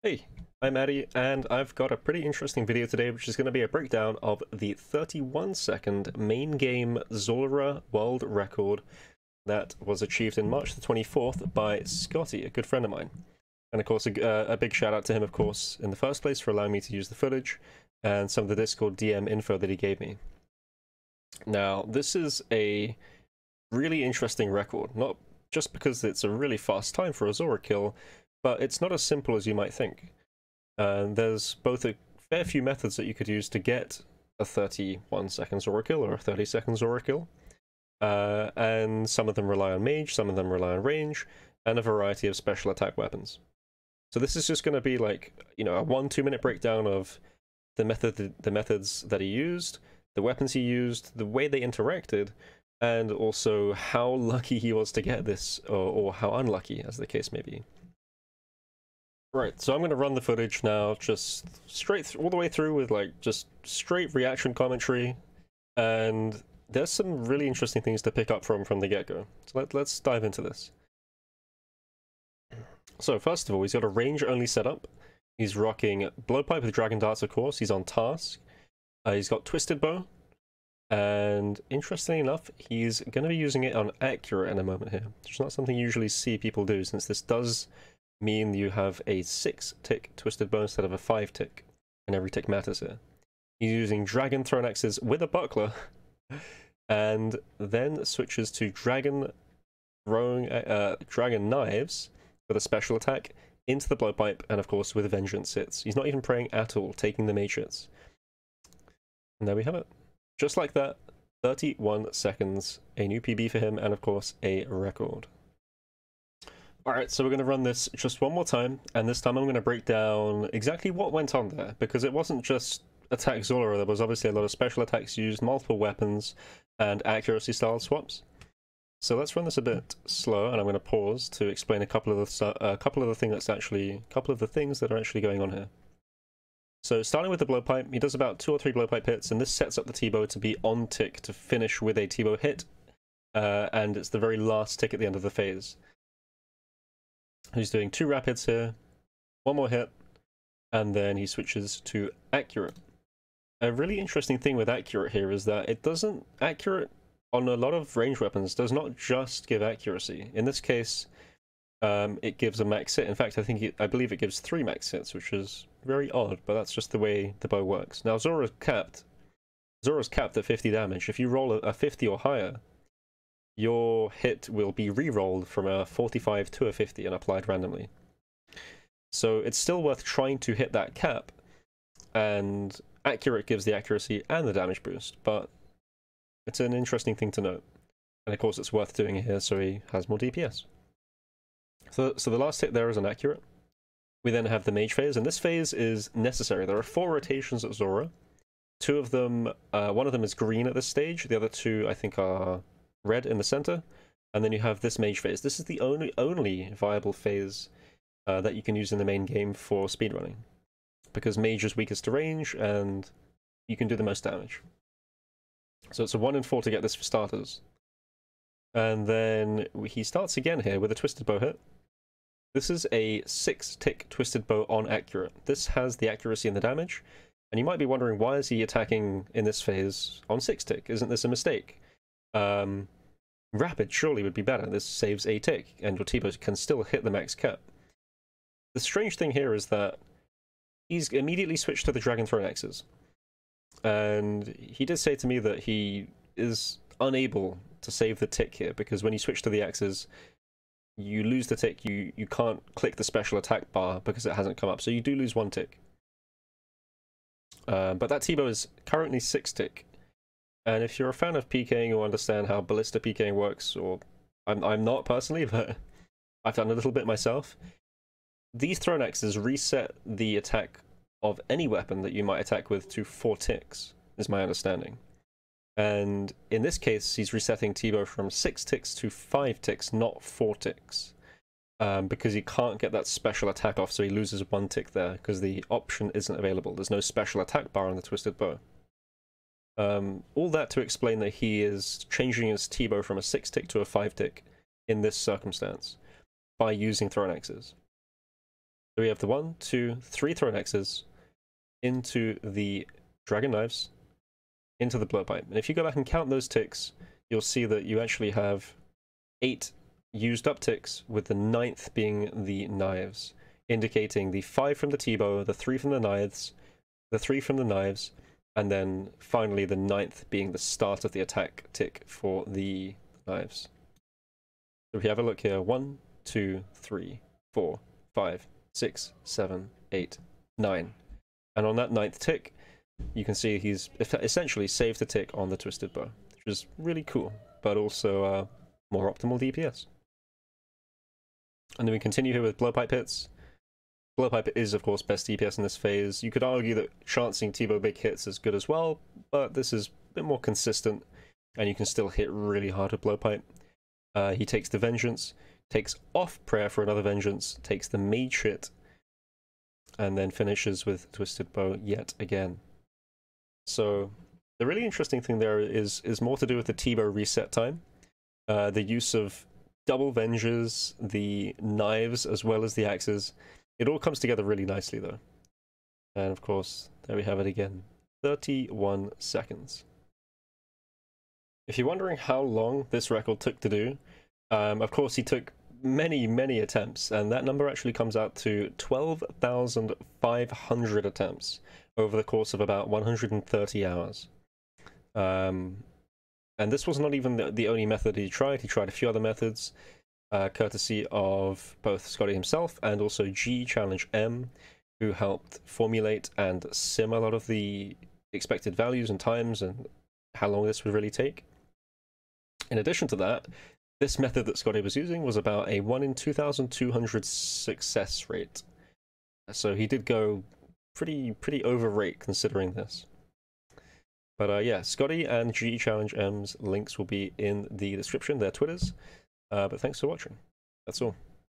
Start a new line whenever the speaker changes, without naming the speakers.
Hey, I'm Addy, and I've got a pretty interesting video today, which is going to be a breakdown of the 31-second main game Zulrah world record that was achieved in March the 24th by Scottie, a good friend of mine. And of course, a big shout out to him, of course, in the first place for allowing me to use the footage and some of the Discord DM info that he gave me. Now, this is a really interesting record, not just because it's a really fast time for a Zulrah kill, but it's not as simple as you might think. There's both a fair few methods that you could use to get a 31-second Zulrah kill or a 30-second Zulrah kill, and some of them rely on mage, some of them rely on range, and a variety of special attack weapons. So this is just going to be like, you know, a 1-2 minute breakdown of the methods that he used, the weapons he used, the way they interacted, and also how lucky he was to get this, or how unlucky, as the case may be. Right, so I'm going to run the footage now, just straight all the way through with like just straight reaction commentary, and there's some really interesting things to pick up from the get-go. So let's dive into this. So first of all, he's got a range-only setup. He's rocking Blowpipe with Dragon Darts, of course. He's on task. He's got Twisted Bow, and interestingly enough, he's going to be using it on Accurate in a moment here, which is not something you usually see people do, since this does mean you have a 6-tick Twisted Bow instead of a 5-tick, and every tick matters here. He's using Dragon Thrown Axes with a Buckler, and then switches to Dragon Knives with a special attack into the Blowpipe, and of course with Vengeance hits. He's not even praying at all, taking the mage hits. And there we have it. Just like that, 31 seconds, a new PB for him, and of course a record. Alright, so we're going to run this just one more time, and this time I'm going to break down exactly what went on there, because it wasn't just attack Zulrah, there was obviously a lot of special attacks used, multiple weapons, and accuracy style swaps. So let's run this a bit slow, and I'm going to pause to explain a couple of the things that are actually going on here. So starting with the Blowpipe, he does about 2 or 3 Blowpipe hits, and this sets up the T-bow to be on tick to finish with a T-bow hit, and it's the very last tick at the end of the phase. He's doing 2 rapids here, 1 more hit, and then he switches to Accurate. A really interesting thing with Accurate here is that it doesn't... Accurate on a lot of range weapons does not just give accuracy. In this case, it gives a max hit. In fact, I believe it gives 3 max hits, which is very odd, but that's just the way the bow works. Now, Zulrah's capped at 50 damage. If you roll a 50 or higher, your hit will be re-rolled from a 45 to a 50 and applied randomly. So it's still worth trying to hit that cap, and Accurate gives the accuracy and the damage boost, but it's an interesting thing to note. And of course it's worth doing it here so he has more DPS. So the last hit there is an Accurate. We then have the Mage phase, and this phase is necessary. There are 4 rotations at Zulrah. 2 of them, one of them is green at this stage, the other 2 I think are red in the center, and then you have this mage phase. This is the only viable phase that you can use in the main game for speedrunning, because mage is weakest to range and you can do the most damage. So it's a 1 in 4 to get this for starters. And then he starts again here with a Twisted Bow hit. This is a 6-tick Twisted Bow on Accurate. This has the accuracy and the damage, and you might be wondering, why is he attacking in this phase on 6-tick? Isn't this a mistake? Rapid surely would be better. This saves a tick, and your T-bow can still hit the max cap. The strange thing here is that he's immediately switched to the Dragon Thrown Axes, and he did say to me that he is unable to save the tick here, because when you switch to the axes, you lose the tick. You can't click the special attack bar because it hasn't come up, so you do lose 1 tick. But that T-bow is currently 6-tick. And if you're a fan of PKing or understand how ballista PKing works, or I'm not personally, but I've done a little bit myself, these thrown axes reset the attack of any weapon that you might attack with to 4 ticks, is my understanding. And in this case, he's resetting T-bow from 6 ticks to 5 ticks, not 4 ticks, because he can't get that special attack off, so he loses 1 tick there, because the option isn't available. There's no special attack bar on the Twisted Bow. All that to explain that he is changing his T-bow from a 6-tick to a 5-tick in this circumstance by using thrown axes. So we have the 1, 2, 3 thrown X's into the dragon knives, into the blowpipe. And if you go back and count those ticks, you'll see that you actually have 8 used up ticks, with the 9th being the knives, indicating the 5 from the T-bow, the 3 from the knives, the 3 from the knives, and then finally the 9th being the start of the attack tick for the knives. So if you have a look here, 1, 2, 3, 4, 5, 6, 7, 8, 9. And on that 9th tick, you can see he's essentially saved the tick on the twisted bow, which is really cool, but also more optimal DPS. And then we continue here with blowpipe hits. Blowpipe is, of course, best DPS in this phase. You could argue that chancing T-bow big hits is good as well, but this is a bit more consistent, and you can still hit really hard with blowpipe. He takes the Vengeance, takes off prayer for another Vengeance, takes the mage hit, and then finishes with twisted bow yet again. So the really interesting thing there is more to do with the T-bow reset time, the use of double Venges, the knives, as well as the axes. It all comes together really nicely, though. And of course, there we have it again. 31 seconds. If you're wondering how long this record took to do, of course he took many attempts, and that number actually comes out to 12,500 attempts over the course of about 130 hours. And this was not even the only method he tried. He tried a few other methods, courtesy of both Scottie himself and also G Challenge M, who helped formulate and sim a lot of the expected values and times and how long this would really take. In addition to that, this method that Scottie was using was about a 1 in 2,200 success rate. So he did go pretty over rate considering this. But yeah, Scottie and G Challenge M's links will be in the description, their Twitters. But thanks for watching. That's all.